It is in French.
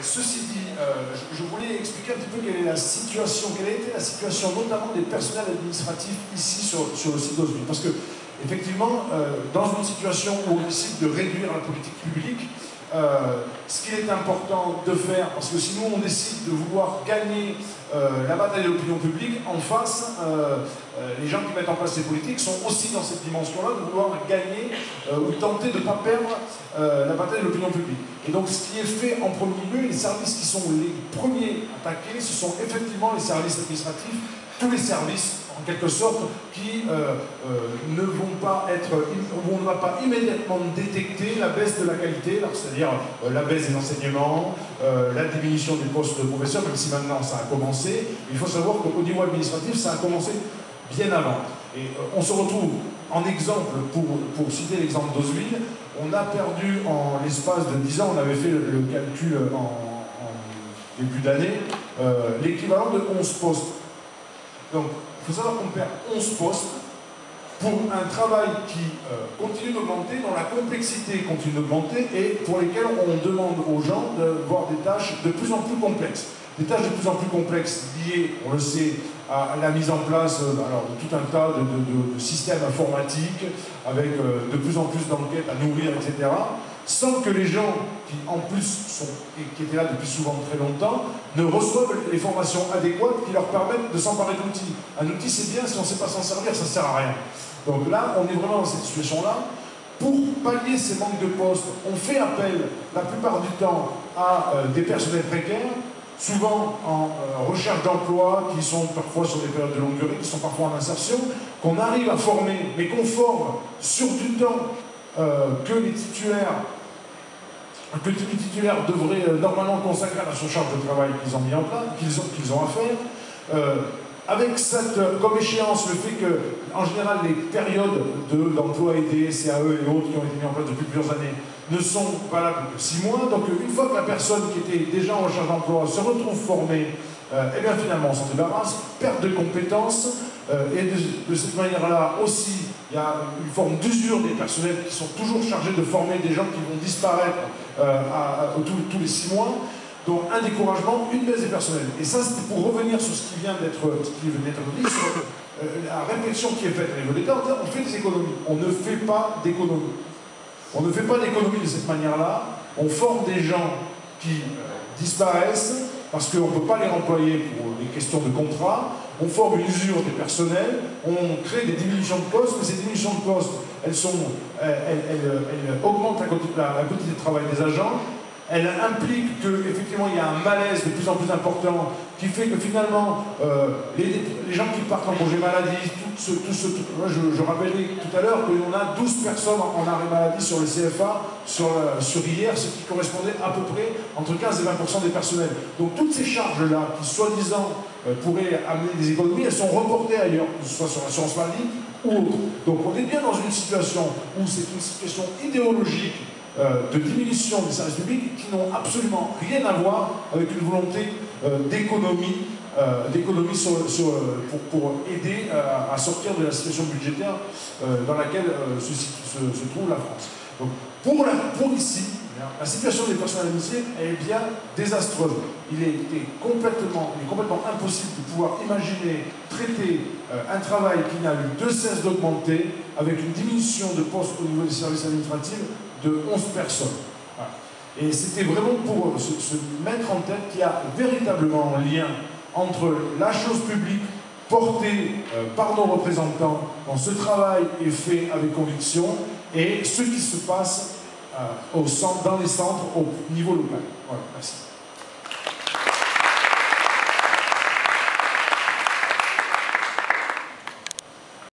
ceci dit, je voulais expliquer un petit peu quelle est la situation, quelle a été la situation notamment des personnels administratifs ici sur le site d'Ozeville. Parce que, effectivement, dans une situation où on décide de réduire la politique publique, ce qu'il est important de faire, parce que sinon on décide de vouloir gagner la bataille de l'opinion publique, en face, les gens qui mettent en place ces politiques sont aussi dans cette dimension-là de vouloir gagner ou tenter de ne pas perdre la bataille de l'opinion publique. Et donc ce qui est fait en premier lieu, les services qui sont les premiers attaqués, ce sont effectivement les services administratifs, tous les services en quelque sorte, qui ne vont pas être, où on ne va pas immédiatement détecter la baisse de la qualité, c'est-à-dire la baisse des enseignements, la diminution des postes de professeurs, même si maintenant ça a commencé. Il faut savoir qu'au niveau administratif, ça a commencé bien avant. Et on se retrouve en exemple, pour citer l'exemple d'Ozeville, on a perdu en l'espace de 10 ans, on avait fait le calcul en début d'année, l'équivalent de 11 postes. Donc, il faut savoir qu'on perd 11 postes pour un travail qui continue d'augmenter, dont la complexité continue d'augmenter et pour lesquels on demande aux gens de voir des tâches de plus en plus complexes. Des tâches de plus en plus complexes liées, on le sait, à la mise en place alors, de tout un tas de systèmes informatiques avec de plus en plus d'enquêtes à nourrir, etc. Sans que les gens qui, en plus, qui étaient là depuis souvent très longtemps, ne reçoivent les formations adéquates qui leur permettent de s'emparer d'outils. Un outil, c'est bien, si on ne sait pas s'en servir, ça ne sert à rien. Donc là, on est vraiment dans cette situation-là. Pour pallier ces manques de postes, on fait appel, la plupart du temps, à des personnels précaires, souvent en recherche d'emploi, qui sont parfois sur des périodes de longue durée, qui sont parfois en insertion, qu'on arrive à former, mais qu'on forme sur du temps que les titulaires devraient normalement consacrer à la surcharge de travail qu'ils ont mis en place, qu'ils ont à faire. Avec comme échéance le fait que, en général, les périodes d'emploi aidé, CAE et autres qui ont été mis en place depuis plusieurs années ne sont valables que 6 mois. Donc une fois que la personne qui était déjà en recherche d'emploi se retrouve formée, et bien finalement on s'en débarrasse, perte de compétences, et de cette manière-là aussi, il y a une forme d'usure des personnels qui sont toujours chargés de former des gens qui vont disparaître tous les 6 mois. Donc un découragement, une baisse des personnels. Et ça, c'est pour revenir sur ce qui vient d'être dit, sur la réflexion qui est faite au niveau de l'État, on fait des économies. On ne fait pas d'économies. On ne fait pas d'économies de cette manière-là. On forme des gens qui disparaissent parce qu'on ne peut pas les remployer pour des questions de contrat. On forme une usure des personnels, on crée des diminutions de postes, mais ces diminutions de postes, elles augmentent la quantité de travail des agents. Elle implique qu'effectivement il y a un malaise de plus en plus important qui fait que finalement les gens qui partent en congé maladie, je rappelais tout à l'heure qu'on a 12 personnes en arrêt maladie sur le CFA sur hier, ce qui correspondait à peu près entre 15 et 20% des personnels. Donc toutes ces charges-là qui soi-disant pourraient amener des économies, elles sont reportées ailleurs, que ce soit sur l'assurance maladie ou autre. Donc on est bien dans une situation où c'est une situation idéologique de diminution des services publics qui n'ont absolument rien à voir avec une volonté d'économie pour aider à sortir de la situation budgétaire dans laquelle se trouve la France. Donc, pour ici, la situation des personnels administratifs est bien désastreuse. Il est complètement impossible de pouvoir imaginer traiter un travail qui n'a eu de cesse d'augmenter avec une diminution de postes au niveau des services administratifs de 11 personnes. Voilà. Et c'était vraiment pour se mettre en tête qu'il y a véritablement un lien entre la chose publique portée par nos représentants quand ce travail est fait avec conviction et ce qui se passe dans les centres au niveau local. Voilà, merci.